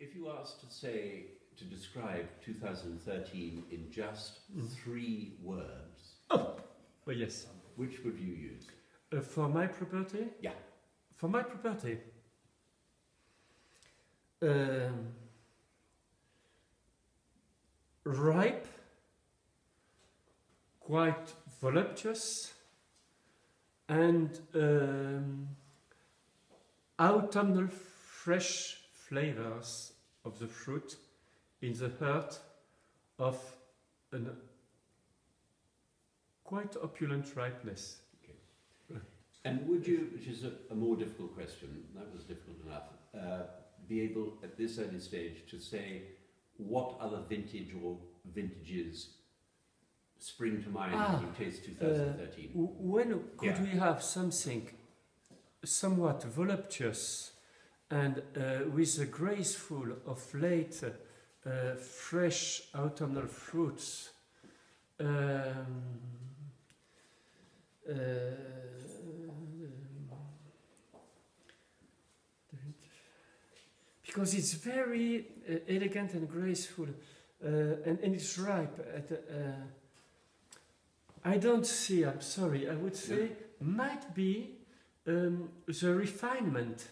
If you asked to describe 2013 in just 3 words, oh, well, yes. Which would you use? For my property? Yeah. For my property? Ripe, quite voluptuous, and autumnal fresh flavors of the fruit in the heart of a quite opulent ripeness. Okay. And would you, which is a more difficult question, that was difficult enough, be able at this early stage to say what other vintage or vintages spring to mind when you taste 2013? When could we have something somewhat voluptuous and with a graceful of late fresh autumnal fruits? Because it's very elegant and graceful, and it's ripe. I don't see, I'm sorry, I would say might be the refinement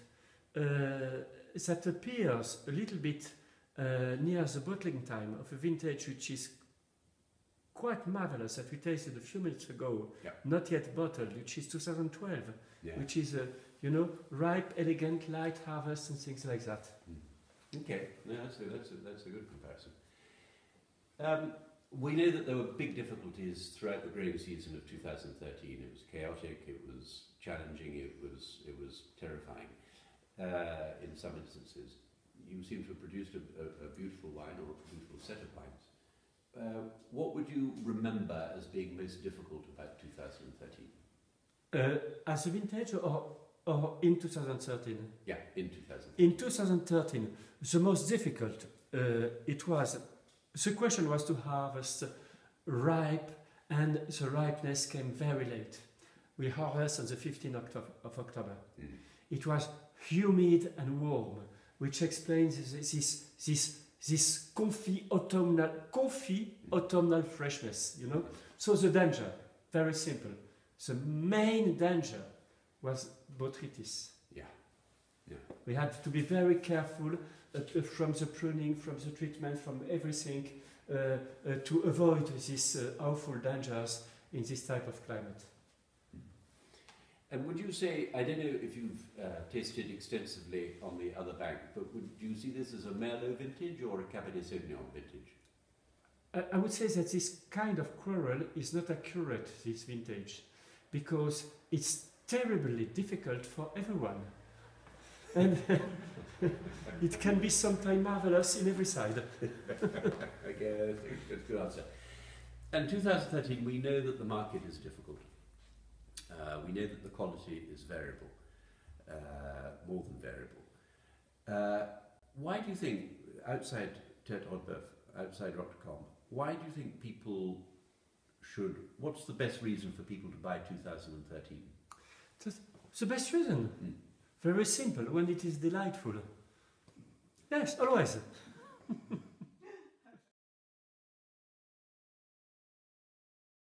that appears a little bit near the bottling time of a vintage which is quite marvelous, that we tasted a few minutes ago, not yet bottled, which is 2012, which is ripe, elegant, light harvest and things like that. Okay, no, that's a good comparison. We know that there were big difficulties throughout the growing season of 2013. It was chaotic, it was challenging, it was terrifying in some instances. You seem to have produced a beautiful wine, or a beautiful set of wines. What would you remember as being most difficult about 2013? As a vintage or in 2013? Yeah, in 2013. In 2013, the most difficult, the question was to harvest ripe, and the ripeness came very late. We harvest on the 15th of October. It was humid and warm, which explains this comfy autumnal freshness, So the danger, very simple. The main danger was botrytis. Yeah. We had to be very careful from the pruning, from the treatment, from everything to avoid these awful dangers in this type of climate. And would you say, I don't know if you've tasted extensively on the other bank, but would you see this as a Merlot vintage or a Cabernet Sauvignon vintage? I would say that this kind of quarrel is not accurate, this vintage, because it's terribly difficult for everyone. And it can be sometimes marvelous in every side. Okay, that's a good answer. And 2013, we know that the market is difficult. We know that the quality is variable, more than variable. Why do you think, outside Tertre Roteboeuf, outside Roc de Cambes, why do you think people should, what's the best reason for people to buy 2013? The best reason? Very simple, when it is delightful. Yes, always.